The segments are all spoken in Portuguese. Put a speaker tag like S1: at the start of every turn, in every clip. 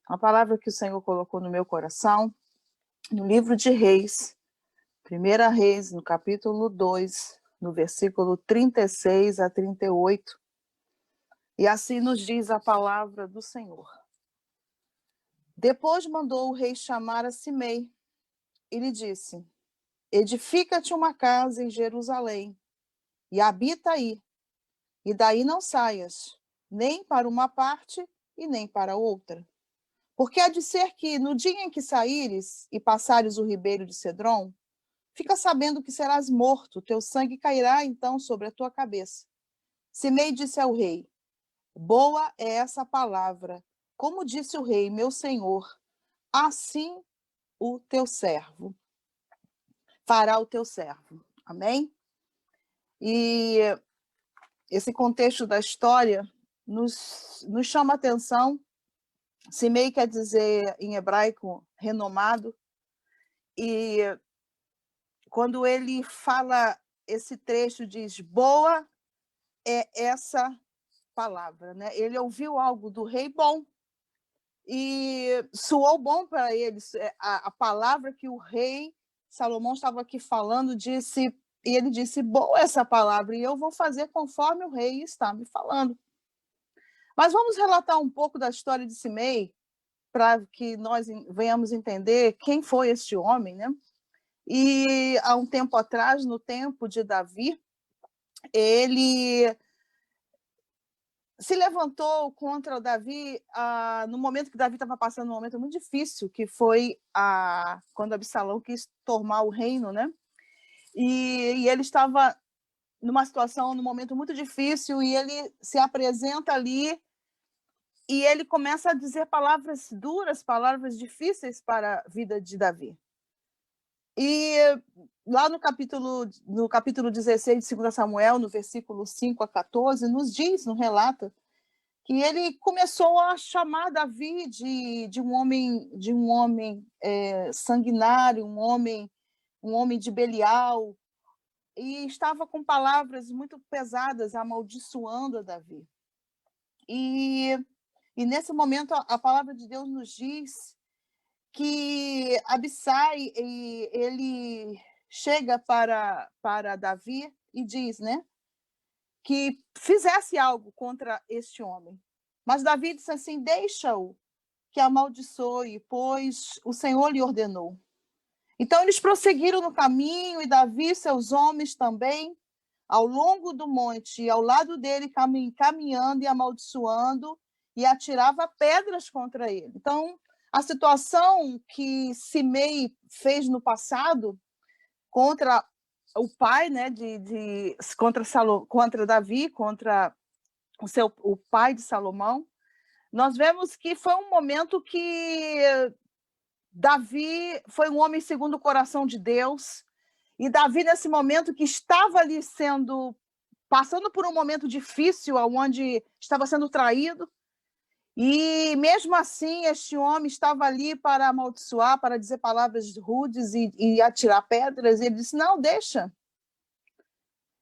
S1: uma palavra que o Senhor colocou no meu coração, no livro de Reis, 1 Reis, no capítulo 2, no versículo 36 a 38. E assim nos diz a palavra do Senhor. Depois mandou o rei chamar a Simei e lhe disse: edifica-te uma casa em Jerusalém e habita aí, e daí não saias, nem para uma parte e nem para outra. Porque há de ser que, no dia em que saíres e passares o ribeiro de Cedrom, fica sabendo que serás morto, teu sangue cairá então sobre a tua cabeça. Simei disse ao rei: boa é essa palavra, como disse o rei, meu senhor, assim o teu servo fará o teu servo. Amém? E esse contexto da história nos chama a atenção. Simei quer dizer, em hebraico, renomado. E quando ele fala esse trecho, diz, boa é essa palavra, né? Ele ouviu algo do rei bom e soou bom para ele. A palavra que o rei Salomão estava aqui falando, e ele disse, boa essa palavra, e eu vou fazer conforme o rei está me falando. Mas vamos relatar um pouco da história de Simei, para que nós venhamos entender quem foi este homem, né? E há um tempo atrás, no tempo de Davi, ele se levantou contra o Davi no momento que Davi estava passando um momento muito difícil, que foi quando Absalão quis tomar o reino, né? E ele estava numa situação, num momento muito difícil, e ele se apresenta ali e ele começa a dizer palavras duras, palavras difíceis para a vida de Davi. E lá no capítulo 16 de 2 Samuel, no versículo 5 a 14, nos diz, nos relata, que ele começou a chamar Davi de um homem sanguinário, um homem de Belial, e estava com palavras muito pesadas, amaldiçoando a Davi. E nesse momento a palavra de Deus nos diz que Abissai, ele chega para Davi e diz, né, que fizesse algo contra este homem. Mas Davi disse assim, deixa-o que amaldiçoe, pois o Senhor lhe ordenou. Então eles prosseguiram no caminho, e Davi e seus homens também, ao longo do monte, ao lado dele, caminhando e amaldiçoando, e atirava pedras contra ele. Então, a situação que Simei fez no passado contra o pai, né, contra Davi, contra o pai de Salomão, nós vemos que foi um momento que Davi foi um homem segundo o coração de Deus, e Davi, nesse momento que estava ali passando por um momento difícil, onde estava sendo traído, e mesmo assim este homem estava ali para amaldiçoar, para dizer palavras rudes e atirar pedras, e ele disse, não, deixa.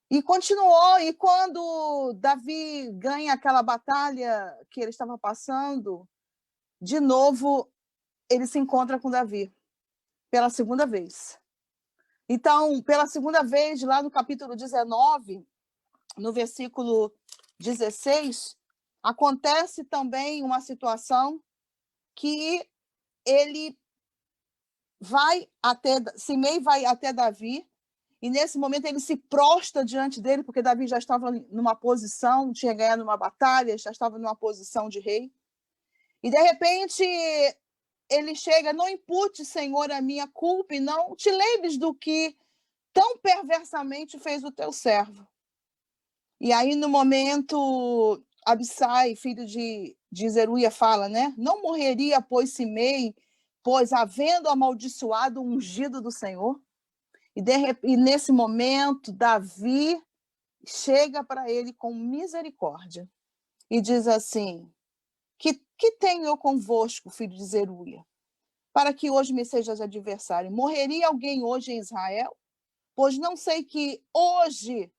S1: E continuou, e quando Davi ganha aquela batalha que ele estava passando, de novo ele se encontra com Davi, pela segunda vez. Então, pela segunda vez, lá no capítulo 19, no versículo 16, acontece também uma situação que Simei vai até Davi, e nesse momento ele se prostra diante dele, porque Davi já estava numa posição, tinha ganhado uma batalha, já estava numa posição de rei. E de repente ele chega, não impute, Senhor, a minha culpa, e não te lembres do que tão perversamente fez o teu servo. E aí, no momento, Abissai, filho de Zeruia, fala, né? Não morreria, pois, Simei, pois, havendo amaldiçoado o ungido do Senhor. E nesse momento, Davi chega para ele com misericórdia e diz assim, que tenho eu convosco, filho de Zeruia, para que hoje me sejas adversário? Morreria alguém hoje em Israel? Pois não sei que hoje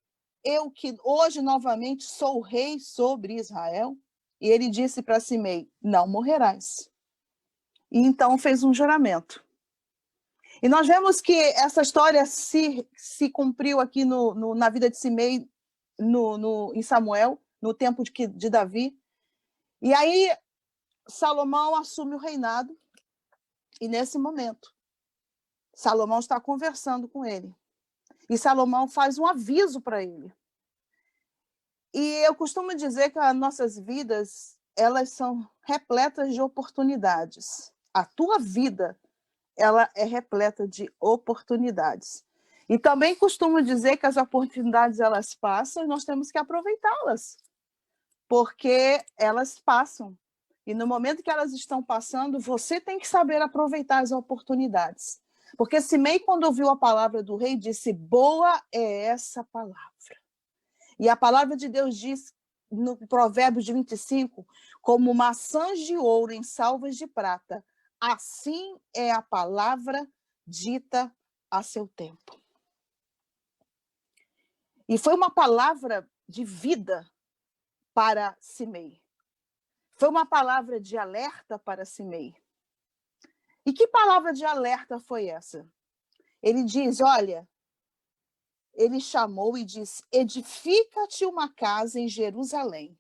S1: novamente sou rei sobre Israel? E ele disse para Simei, não morrerás. E então fez um juramento. E nós vemos que essa história se cumpriu aqui na vida de Simei, em Samuel, no tempo de Davi. E aí Salomão assume o reinado, e nesse momento, Salomão está conversando com ele. E Salomão faz um aviso para ele. E eu costumo dizer que as nossas vidas, elas são repletas de oportunidades. A tua vida, ela é repleta de oportunidades. E também costumo dizer que as oportunidades, elas passam e nós temos que aproveitá-las, porque elas passam. E no momento que elas estão passando, você tem que saber aproveitar as oportunidades. Porque Simei, quando ouviu a palavra do rei, disse, boa é essa palavra. E a palavra de Deus diz, no Provérbios 25, como maçãs de ouro em salvas de prata, assim é a palavra dita a seu tempo. E foi uma palavra de vida para Simei. Foi uma palavra de alerta para Simei. E que palavra de alerta foi essa? Ele diz, olha, ele chamou e disse, edifica-te uma casa em Jerusalém.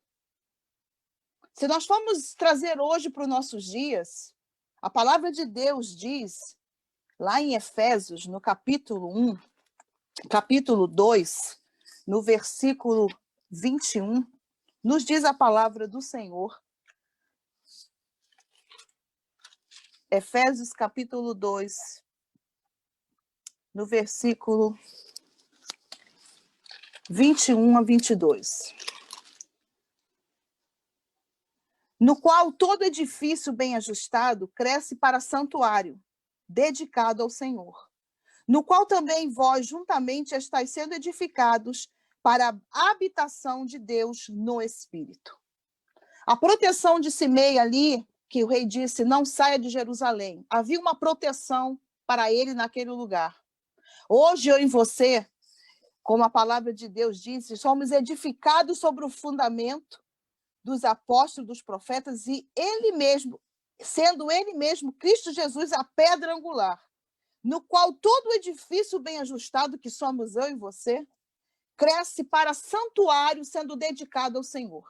S1: Se nós formos trazer hoje para os nossos dias, a palavra de Deus diz, lá em Efésios, no capítulo 1, capítulo 2, no versículo 21, nos diz a palavra do Senhor. Efésios, capítulo 2, no versículo 21 a 22. No qual todo edifício bem ajustado cresce para santuário, dedicado ao Senhor, no qual também vós juntamente estáis sendo edificados para a habitação de Deus no Espírito. A proteção de Simei ali, que o rei disse, não saia de Jerusalém. Havia uma proteção para ele naquele lugar. Hoje eu e você, como a palavra de Deus diz, somos edificados sobre o fundamento dos apóstolos, dos profetas, e ele mesmo, sendo ele mesmo, Cristo Jesus, a pedra angular, no qual todo o edifício bem ajustado, que somos eu e você, cresce para santuário, sendo dedicado ao Senhor.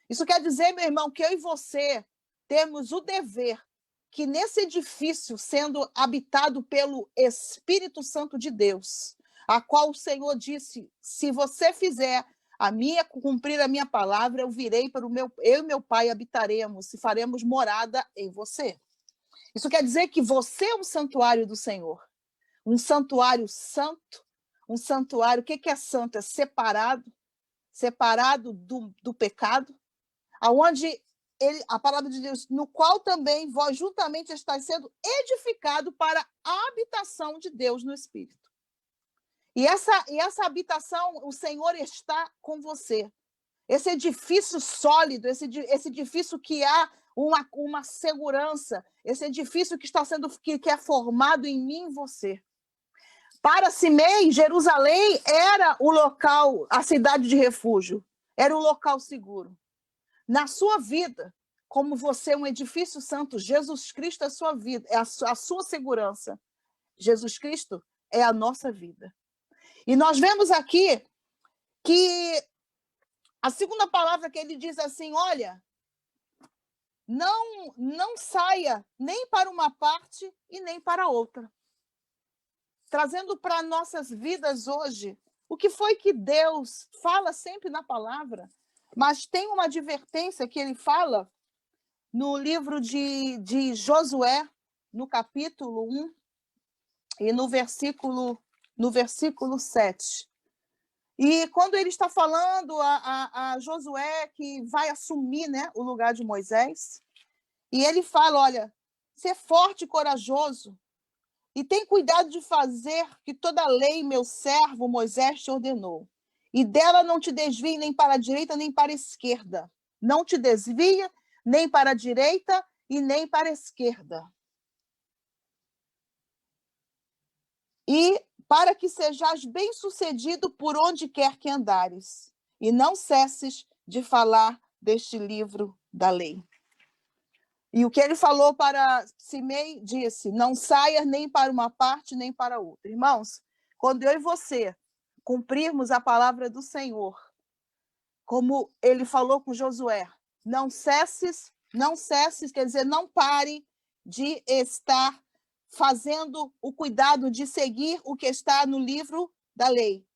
S1: Isso quer dizer, meu irmão, que eu e você temos o dever que nesse edifício, sendo habitado pelo Espírito Santo de Deus, a qual o Senhor disse, se você fizer cumprir a minha palavra, eu virei para eu e meu Pai habitaremos e faremos morada em você. Isso quer dizer que você é um santuário do Senhor, um santuário santo, um santuário, o que é santo? É separado do pecado, aonde a palavra de Deus, no qual também vós juntamente estáis sendo edificado para a habitação de Deus no Espírito. E essa habitação, o Senhor está com você. Esse edifício sólido, esse edifício que há uma segurança, esse edifício que é formado em mim e você. Para Simei, Jerusalém era o local, a cidade de refúgio, era o local seguro. Na sua vida, como você é um edifício santo, Jesus Cristo é a sua vida, é a sua segurança. Jesus Cristo é a nossa vida. E nós vemos aqui que a segunda palavra que ele diz assim, olha, não saia nem para uma parte e nem para outra. Trazendo para nossas vidas hoje, o que foi que Deus fala sempre na palavra, mas tem uma advertência que ele fala no livro de Josué, no capítulo 1, e no versículo 7. E quando ele está falando a Josué, que vai assumir, né, o lugar de Moisés, e ele fala, olha, ser forte e corajoso, e tem cuidado de fazer que toda a lei meu servo Moisés te ordenou. E dela não te desvie nem para a direita, nem para a esquerda. Não te desvia nem para a direita e nem para a esquerda. E para que sejais bem-sucedido por onde quer que andares, e não cesses de falar deste livro da lei. E o que ele falou para Simei, disse, não saia nem para uma parte, nem para outra. Irmãos, quando eu e você cumprirmos a palavra do Senhor, como ele falou com Josué, não cesses, quer dizer, não pare de estar fazendo o cuidado de seguir o que está no livro da lei.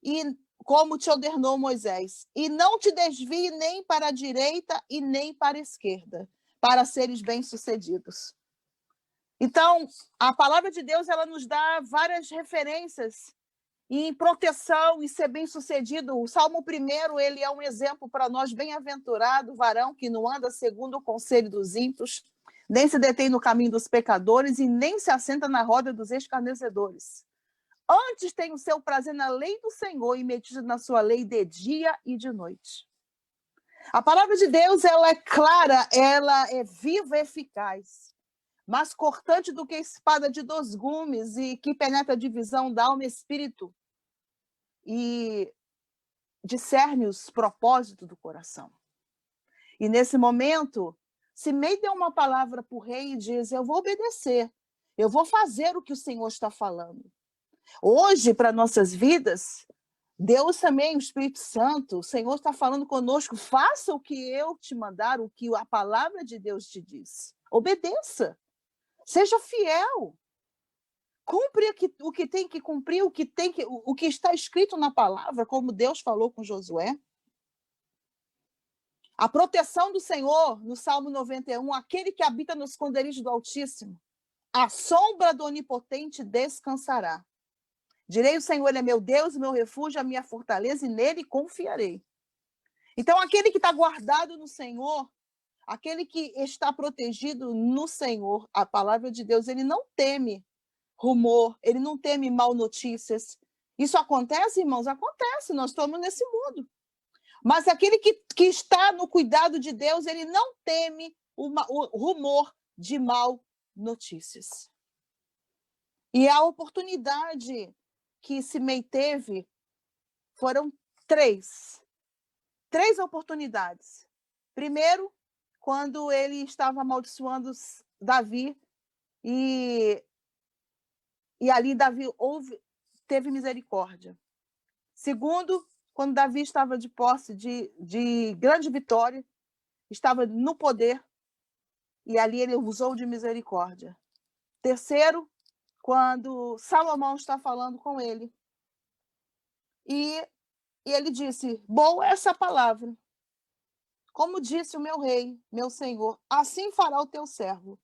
S1: E como te ordenou Moisés. E não te desvie nem para a direita e nem para a esquerda, para seres bem-sucedidos. Então, a palavra de Deus, ela nos dá várias referências em proteção e ser bem-sucedido. O Salmo 1, ele é um exemplo para nós, bem-aventurado varão que não anda segundo o conselho dos ímpios, nem se detém no caminho dos pecadores e nem se assenta na roda dos escarnecedores. Antes tem o seu prazer na lei do Senhor e medita na sua lei de dia e de noite. A palavra de Deus, ela é clara, ela é viva e eficaz, mais cortante do que a espada de 2 gumes e que penetra a divisão da alma e espírito e discerne os propósitos do coração. E nesse momento, Simei deu uma palavra para o rei e diz, eu vou obedecer, eu vou fazer o que o Senhor está falando. Hoje, para nossas vidas, Deus também, o Espírito Santo, o Senhor está falando conosco, faça o que eu te mandar, o que a palavra de Deus te diz. Obedeça, seja fiel, cumpre o que tem que cumprir, o que está escrito na palavra, como Deus falou com Josué. A proteção do Senhor, no Salmo 91, aquele que habita no esconderijo do Altíssimo, a sombra do Onipotente descansará. Direi, o Senhor ele é meu Deus, meu refúgio, a minha fortaleza, e nele confiarei. Então, aquele que está guardado no Senhor, aquele que está protegido no Senhor, a palavra de Deus, ele não teme rumor, ele não teme mal notícias. Isso acontece, irmãos? Acontece, nós estamos nesse mundo. Mas aquele que está no cuidado de Deus, ele não teme o rumor de mal notícias. E a oportunidade que Simei teve foram 3 oportunidades. Primeiro, quando ele estava amaldiçoando Davi, e ali Davi teve misericórdia. Segundo, quando Davi estava de posse de grande vitória, estava no poder, e ali ele usou de misericórdia. Terceiro, quando Salomão está falando com ele, e ele disse, boa essa palavra, como disse o meu rei, meu senhor, assim fará o teu servo.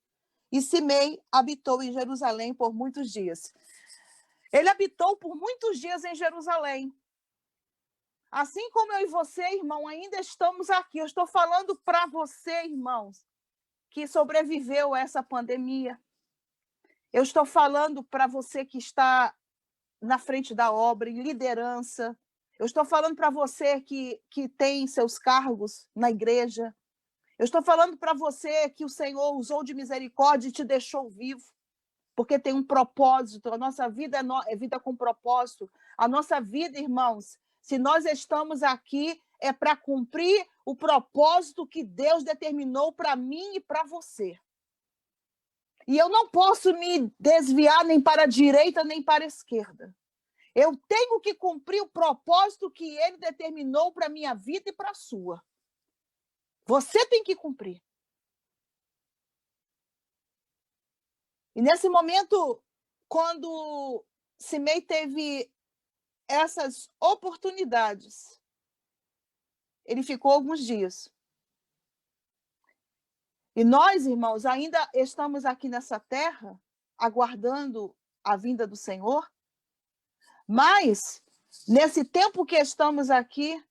S1: E Simei habitou em Jerusalém por muitos dias. Ele habitou por muitos dias em Jerusalém. Assim como eu e você, irmão, ainda estamos aqui. Eu estou falando para você, irmãos, que sobreviveu a essa pandemia. Eu estou falando para você que está na frente da obra, em liderança. Eu estou falando para você que tem seus cargos na igreja. Eu estou falando para você que o Senhor usou de misericórdia e te deixou vivo, porque tem um propósito. A nossa vida é vida com propósito. A nossa vida, irmãos, se nós estamos aqui, é para cumprir o propósito que Deus determinou para mim e para você. E eu não posso me desviar nem para a direita nem para a esquerda. Eu tenho que cumprir o propósito que Ele determinou para a minha vida e para a sua. Você tem que cumprir. E nesse momento, quando Simei teve essas oportunidades, ele ficou alguns dias. E nós, irmãos, ainda estamos aqui nessa terra, aguardando a vinda do Senhor, mas, nesse tempo que estamos aqui,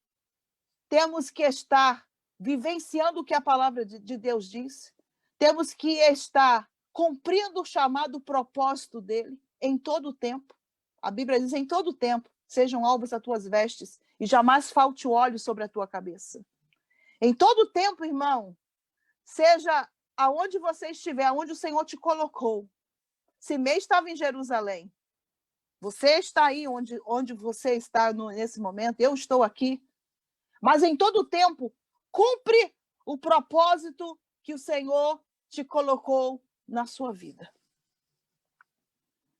S1: temos que estar vivenciando o que a palavra de Deus diz, temos que estar cumprindo o chamado propósito dele em todo o tempo. A Bíblia diz, em todo o tempo, sejam alvas as tuas vestes e jamais falte o óleo sobre a tua cabeça. Em todo o tempo, irmão, seja aonde você estiver, aonde o Senhor te colocou. Simei estava em Jerusalém. Você está aí onde você está nesse momento, eu estou aqui. Mas em todo o tempo, cumpre o propósito que o Senhor te colocou na sua vida.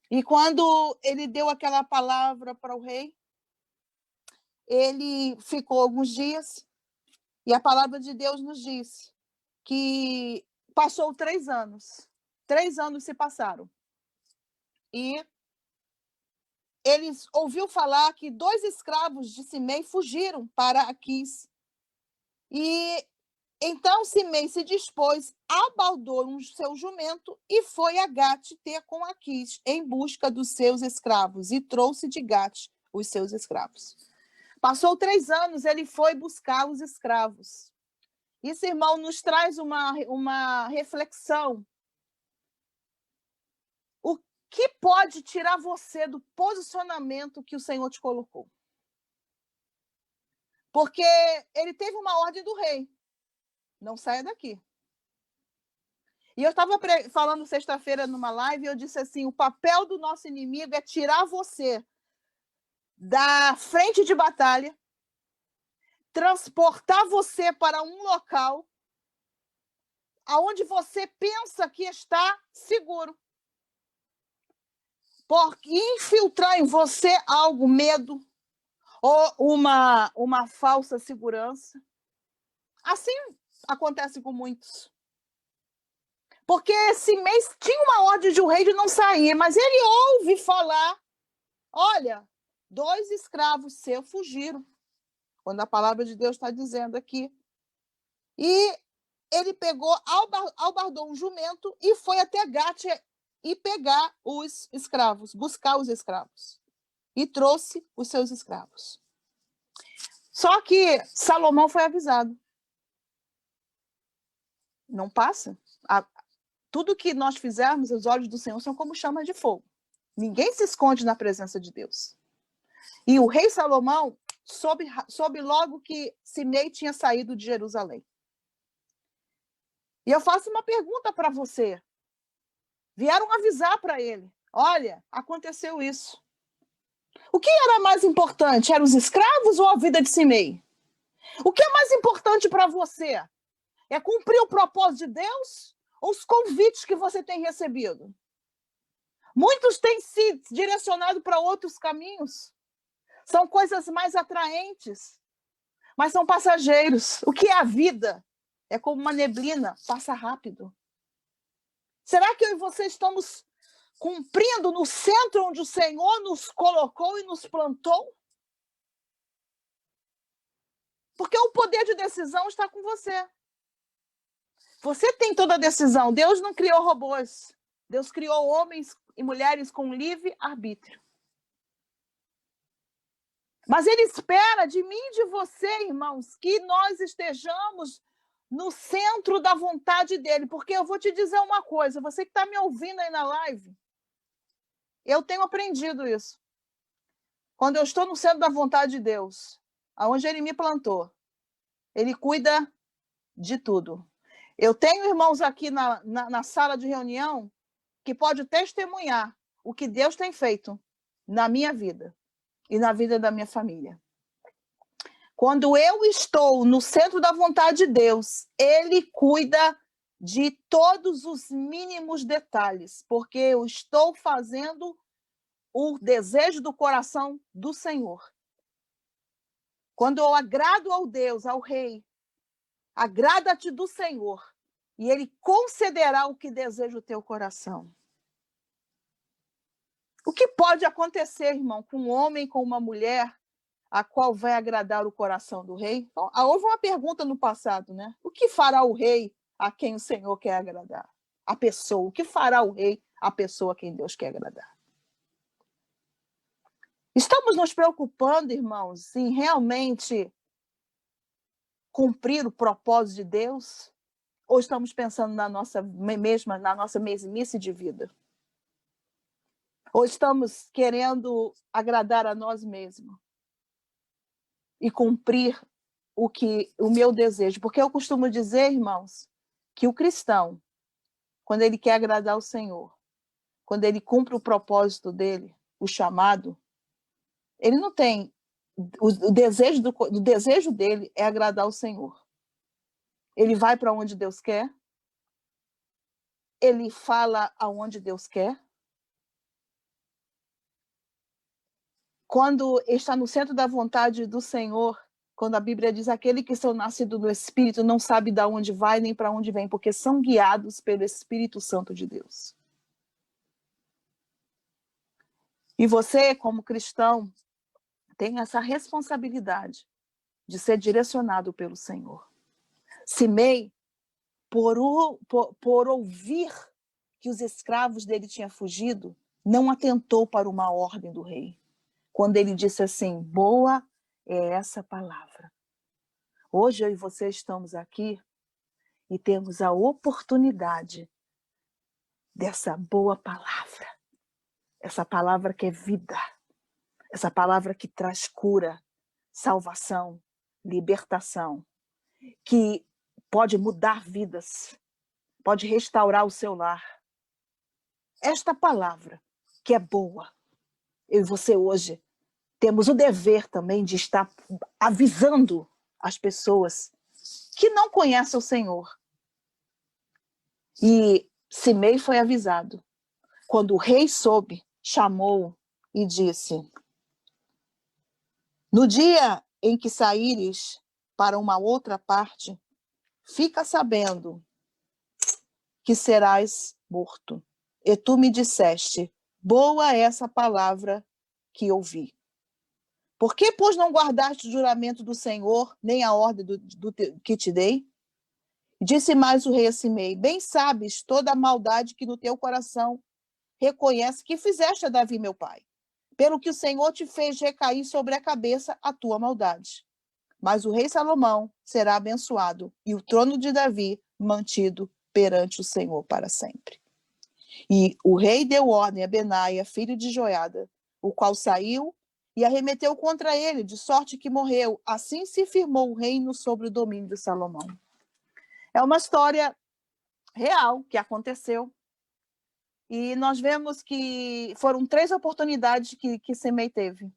S1: E quando ele deu aquela palavra para o rei, ele ficou alguns dias, e a palavra de Deus nos diz que passou 3 anos. 3 anos se passaram. E ele ouviu falar que 2 escravos de Simei fugiram para Aquis. E então Simei se dispôs, abaldou o seu jumento e foi a Gate ter com Aquis em busca dos seus escravos, e trouxe de Gate os seus escravos. Passou 3 anos, ele foi buscar os escravos. Isso, irmão, nos traz uma reflexão. O que pode tirar você do posicionamento que o Senhor te colocou? Porque ele teve uma ordem do rei. Não saia daqui. E eu estava falando sexta-feira numa live, e eu disse assim, o papel do nosso inimigo é tirar você da frente de batalha, transportar você para um local aonde você pensa que está seguro. Porque infiltrar em você algo, medo, ou uma falsa segurança. Assim acontece com muitos. Porque esse mês tinha uma ordem de um rei de não sair, mas ele ouve falar, olha, 2 escravos seus fugiram, quando a palavra de Deus está dizendo aqui. E ele pegou, albardou um jumento e foi até Gate e pegar os escravos, buscar os escravos. E trouxe os seus escravos. Só que Salomão foi avisado. Não passa. Tudo que nós fizermos, os olhos do Senhor são como chama de fogo. Ninguém se esconde na presença de Deus. E o rei Salomão soube logo que Simei tinha saído de Jerusalém. E eu faço uma pergunta para você. Vieram avisar para ele. Olha, aconteceu isso. O que era mais importante? Eram os escravos ou a vida de Simei? O que é mais importante para você? É cumprir o propósito de Deus ou os convites que você tem recebido? Muitos têm se direcionado para outros caminhos. São coisas mais atraentes, mas são passageiros. O que é a vida? É como uma neblina, passa rápido. Será que eu e você estamos cumprindo no centro onde o Senhor nos colocou e nos plantou? Porque o poder de decisão está com você. Você tem toda a decisão. Deus não criou robôs. Deus criou homens e mulheres com livre arbítrio. Mas Ele espera de mim e de você, irmãos, que nós estejamos no centro da vontade dEle. Porque eu vou te dizer uma coisa, você que está me ouvindo aí na live, eu tenho aprendido isso. Quando eu estou no centro da vontade de Deus, aonde Ele me plantou, Ele cuida de tudo. Eu tenho irmãos aqui na sala de reunião que pode testemunhar o que Deus tem feito na minha vida e na vida da minha família. Quando eu estou no centro da vontade de Deus, Ele cuida de todos os mínimos detalhes, porque eu estou fazendo o desejo do coração do Senhor. Quando eu agrado ao Deus, ao Rei, agrada-te do Senhor, e Ele concederá o que deseja o teu coração. O que pode acontecer, irmão, com um homem, com uma mulher, a qual vai agradar o coração do rei? Então, houve uma pergunta no passado, né? O que fará o rei a quem o Senhor quer agradar? A pessoa. O que fará o rei a pessoa a quem Deus quer agradar? Estamos nos preocupando, irmãos, em realmente cumprir o propósito de Deus? Ou estamos pensando na nossa mesmice de vida? Ou estamos querendo agradar a nós mesmos e cumprir o meu desejo? Porque eu costumo dizer, irmãos, que o cristão, quando ele quer agradar ao Senhor, quando ele cumpre o propósito dele, o chamado, ele não tem... O desejo dele é agradar ao Senhor. Ele vai para onde Deus quer, ele fala aonde Deus quer. Quando está no centro da vontade do Senhor, quando a Bíblia diz aquele que são nascidos do Espírito não sabe de onde vai nem para onde vem, porque são guiados pelo Espírito Santo de Deus. E você, como cristão, tem essa responsabilidade de ser direcionado pelo Senhor. Simei, por ouvir que os escravos dele tinham fugido, não atentou para uma ordem do rei. Quando ele disse assim, boa é essa palavra. Hoje eu e você estamos aqui e temos a oportunidade dessa boa palavra. Essa palavra que é vida. Essa palavra que traz cura, salvação, libertação. Que pode mudar vidas. Pode restaurar o seu lar. Esta palavra que é boa. Eu e você hoje temos o dever também de estar avisando as pessoas que não conhecem o Senhor. E Simei foi avisado. Quando o rei soube, chamou e disse, no dia em que saíres para uma outra parte, fica sabendo que serás morto. E tu me disseste, boa é essa palavra que ouvi. Por que, pois, não guardaste o juramento do Senhor, nem a ordem que te dei? Disse mais o rei a Simei, bem sabes toda a maldade que no teu coração reconhece que fizeste a Davi, meu pai, pelo que o Senhor te fez recair sobre a cabeça a tua maldade. Mas o rei Salomão será abençoado, e o trono de Davi mantido perante o Senhor para sempre. E o rei deu ordem a Benaia, filho de Joiada, o qual saiu e arremeteu contra ele, de sorte que morreu. Assim se firmou o reino sobre o domínio de Salomão. É uma história real que aconteceu. E nós vemos que foram 3 oportunidades que Simei teve.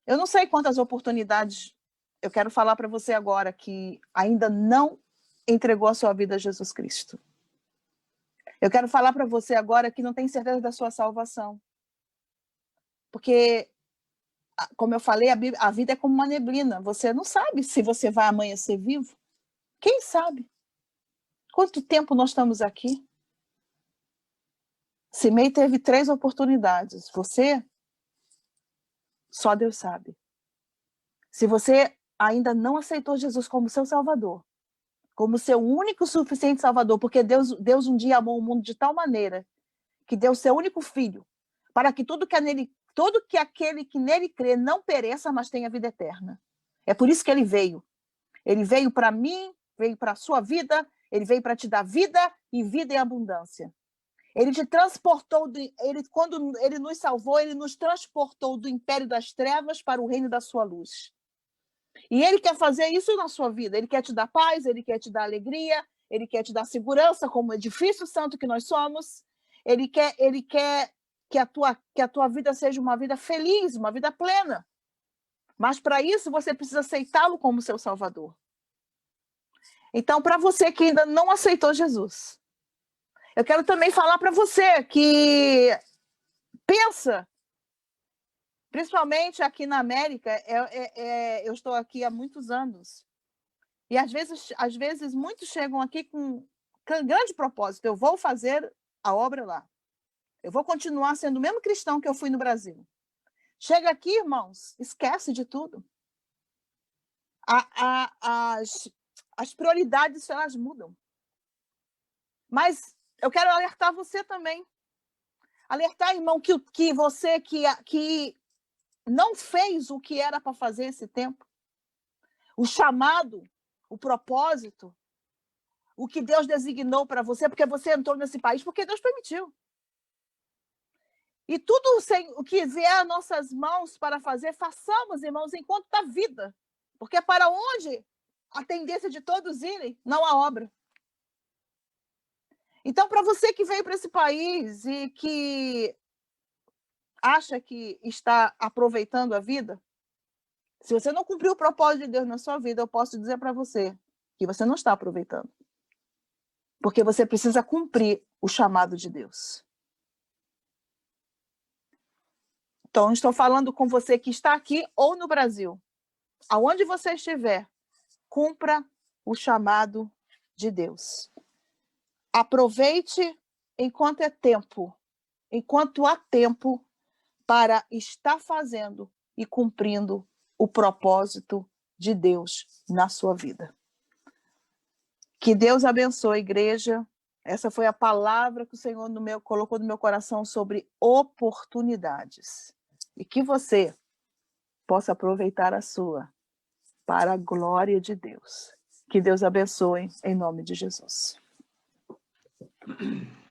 S1: Eu não sei quantas oportunidades eu quero falar para você agora que ainda não entregou a sua vida a Jesus Cristo. Eu quero falar para você agora que não tem certeza da sua salvação. Porque, como eu falei, a vida é como uma neblina. Você não sabe se você vai amanhecer vivo. Quem sabe? Quanto tempo nós estamos aqui? Simei teve 3 oportunidades. Você, só Deus sabe. Se você ainda não aceitou Jesus como seu Salvador, como seu único suficiente Salvador, porque Deus um dia amou o mundo de tal maneira que deu seu único filho, para que tudo que aquele que nele crê não pereça, mas tenha vida eterna. É por isso que ele veio. Ele veio para mim, veio para a sua vida, ele veio para te dar vida e vida em abundância. Ele te transportou, quando ele nos salvou, ele nos transportou do império das trevas para o reino da sua luz. E ele quer fazer isso na sua vida. Ele quer te dar paz, ele quer te dar alegria, ele quer te dar segurança como edifício santo que nós somos. Ele quer que a tua vida seja uma vida feliz, uma vida plena. Mas para isso você precisa aceitá-lo como seu Salvador. Então, para você que ainda não aceitou Jesus, eu quero também falar para você que pensa, principalmente aqui na América, eu estou aqui há muitos anos, e às vezes muitos chegam aqui com grande propósito, eu vou fazer a obra lá, eu vou continuar sendo o mesmo cristão que eu fui no Brasil. Chega aqui, irmãos, esquece de tudo. As prioridades, elas mudam. Mas eu quero alertar você também. Alertar, irmão, que você que não fez o que era para fazer esse tempo. O chamado, o propósito, o que Deus designou para você, porque você entrou nesse país, porque Deus permitiu. E tudo o que vier às nossas mãos para fazer, façamos, irmãos, enquanto está vida. Porque para onde a tendência de todos irem, não há obra. Então, para você que veio para esse país e que acha que está aproveitando a vida, se você não cumpriu o propósito de Deus na sua vida, eu posso dizer para você que você não está aproveitando. Porque você precisa cumprir o chamado de Deus. Então, estou falando com você que está aqui ou no Brasil. Aonde você estiver, cumpra o chamado de Deus. Aproveite enquanto é tempo, enquanto há tempo para estar fazendo e cumprindo o propósito de Deus na sua vida. Que Deus abençoe a igreja. Essa foi a palavra que o Senhor colocou no meu coração sobre oportunidades. E que você possa aproveitar a sua para a glória de Deus. Que Deus abençoe em nome de Jesus.